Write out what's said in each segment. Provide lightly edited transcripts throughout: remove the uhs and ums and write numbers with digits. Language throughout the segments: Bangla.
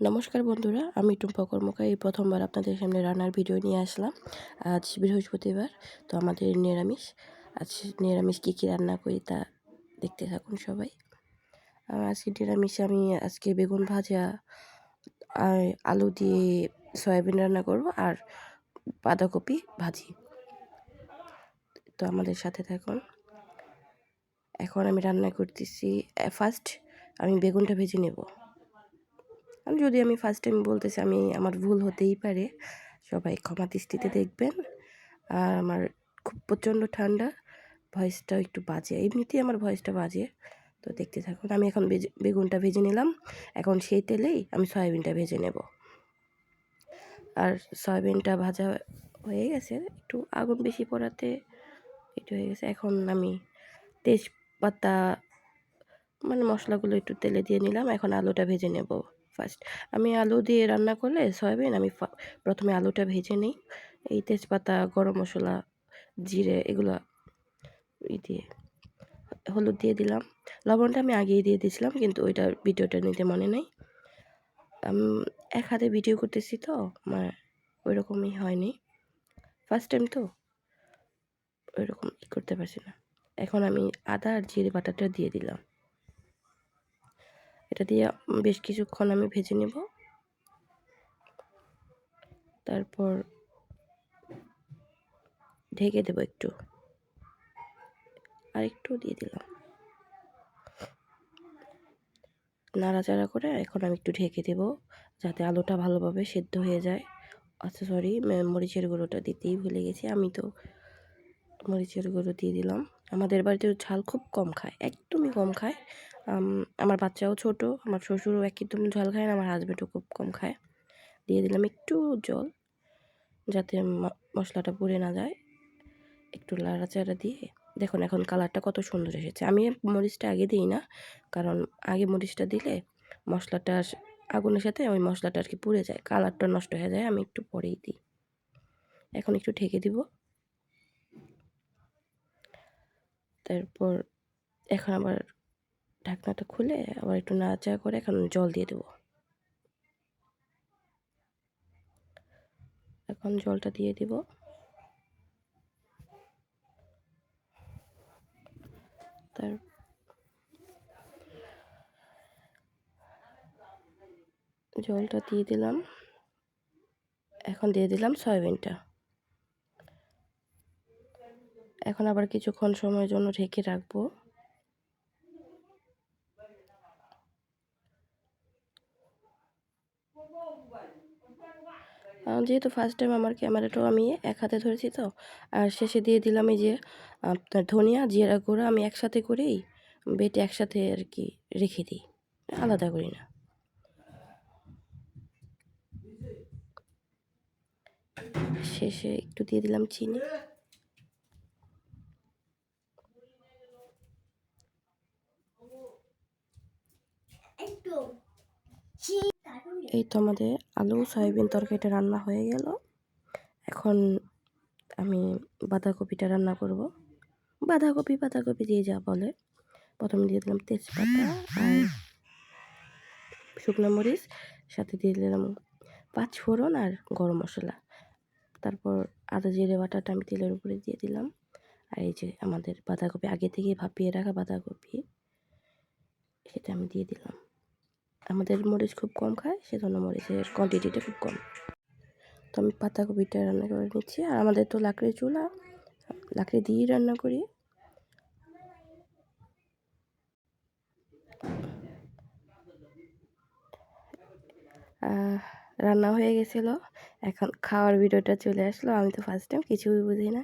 নমস্কার বন্ধুরা, আমি টুম্পা কর্মকার। এই প্রথমবার আপনাদের সামনে রান্নার ভিডিও নিয়ে আসলাম। আজ বৃহস্পতিবার, তো আমাদের নিরামিষ। আজ নিরামিষ কী কী রান্না করি তা দেখতে থাকুন সবাই। আজকে নিরামিষে আমি আজকে বেগুন ভাজা আর আলু দিয়ে সয়াবিন রান্না করব আর বাঁধাকপি ভাজি। তো আমাদের সাথে থাকুন। এখন আমি রান্না করতেছি। ফার্স্ট আমি বেগুনটা ভেজে নেব। যদি আমি ফার্স্ট টাইম বলতেছি, আমার ভুল হতেই পারে, সবাই ক্ষমা দৃষ্টিতে দেখবেন। আর আমার খুব প্রচণ্ড ঠান্ডা, ভয়েসটা একটু বাজে, এমনিতেই আমার ভয়েসটা বাজে। তো দেখতে থাকুন। আমি এখন বেগুনটা ভেজে নিলাম। এখন সেই তেলেই আমি সয়াবিনটা ভেজে নেব। আর সয়াবিনটা ভাজা হয়ে গেছে, একটু আগুন বেশি পড়াতে একটু হয়ে গেছে। এখন আমি তেজপাতা মশলাগুলো একটু তেলে দিয়ে নিলাম। এখন আলুটা ভেজে নেব। ফার্স্ট আমি আলু দিয়ে রান্না করলে সয়াবিন আমি প্রথমে আলুটা ভেজে নিই। এই তেজপাতা, গরম মশলা, জিরে এগুলো দিয়ে হলুদ দিয়ে দিলাম। লবণটা আমি আগেই দিয়ে দিয়েছিলাম, কিন্তু ওইটার ভিডিওটা নিতে মনে নেই। এক হাতে ভিডিও করতেছি, তো ওই রকমই হয়নি, ফার্স্ট টাইম তো ওই রকম করতে পারছি না। এখন আমি আদা আর জিরে বাটাটা দিয়ে দিলাম। এটা দিয়ে বেশ কিছুক্ষণ আমি ভেজে নেব। তারপর ঢেকে দেবো একটু, আর একটু দিয়ে দিলাম, নাড়াচাড়া করে এখন আমি একটু ঢেকে দেবো যাতে আলুটা ভালোভাবে সেদ্ধ হয়ে যায়। আচ্ছা সরি, মরিচের গুঁড়োটা দিতেই ভুলে গেছি। আমি তো মরিচের গুঁড়ো দিয়ে দিলাম। আমাদের বাড়িতে ঝাল খুব কম খায়, একদমই কম খায়। আমার বাচ্চাও ছোট, আমার শ্বশুরও একদম ঝাল খায় না, আমার হাজব্যান্ডও খুব কম খায়। দিয়ে দিলাম একটু জল, যাতে মশলাটা পুড়ে না যায়। একটু নাড়াচাড়া দিয়ে দেখুন এখন কালারটা কত সুন্দর এসেছে। আমি মরিচটা আগে দিই না, কারণ আগে মরিচটা দিলে মশলাটা আগুনের সাথে ওই মশলাটা আর কি পুড়ে যায়, কালারটা নষ্ট হয়ে যায়। আমি একটু পরেই দিই। এখন একটু ঢেকে দিব। তারপর এখন আবার ঢাকনাটা খুলে আবার একটু নাড়াচাড়া করে এখন জল দিয়ে দেবো। এখন জলটা দিয়ে দিব। তার জলটা দিয়ে দিলাম। এখন দিয়ে দিলাম সয়াবিনটা। এখন আবার কিছুক্ষণ সময়ের জন্য ঢেকে রাখবো। যেহেতু ফার্স্ট টাইম আমার ক্যামেরাটাও আমি এক হাতে ধরেছি, তো আর শেষে দিয়ে দিলাম এই যে আপনার ধনিয়া জিরা গুঁড়ো। আমি একসাথে করেই বেটে একসাথে আর কি রেখে দিই, আলাদা করি না। শেষে একটু দিয়ে দিলাম চিনি। এই তো আমাদের আলু সয়াবিন তরকারিটা রান্না হয়ে গেল। এখন আমি বাঁধাকপিটা রান্না করব। বাঁধাকপি দিয়ে যা বলে। প্রথমে দিয়ে দিলাম তেজপাতা আর শুকনো মরিচ, সাথে দিয়ে দিলাম পাঁচফোড়ন আর গরম মশলা। তারপর আদা জিরে বাটাটা আমি তেলের উপরে দিয়ে দিলাম। আর এই যে আমাদের বাঁধাকপি, আগে থেকে ভাপিয়ে রাখা বাঁধাকপি, সেটা আমি দিয়ে দিলাম। আমাদের মরিচ খুব কম খায়, সেজন্য মরিচের কোয়ান্টিটিটা খুব কম। তো আমি বাঁধাকপিটা রান্না করে নিচ্ছি। আর আমাদের তো লাকড়ির চুলা, লাকড়ি দিয়েই রান্না করি। রান্না হয়ে গেছিলো, এখন খাওয়ার ভিডিওটা চলে আসলো। আমি তো ফার্স্ট টাইম, কিছুই বুঝি না।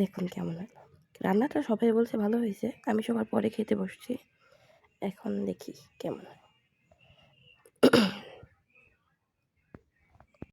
দেখুন কেমন হলো রান্নাটা। সবাই বলছে ভালো হয়েছে, আমি সবার পরে খেতে বসছি। এখন দেখি কেমন হয়।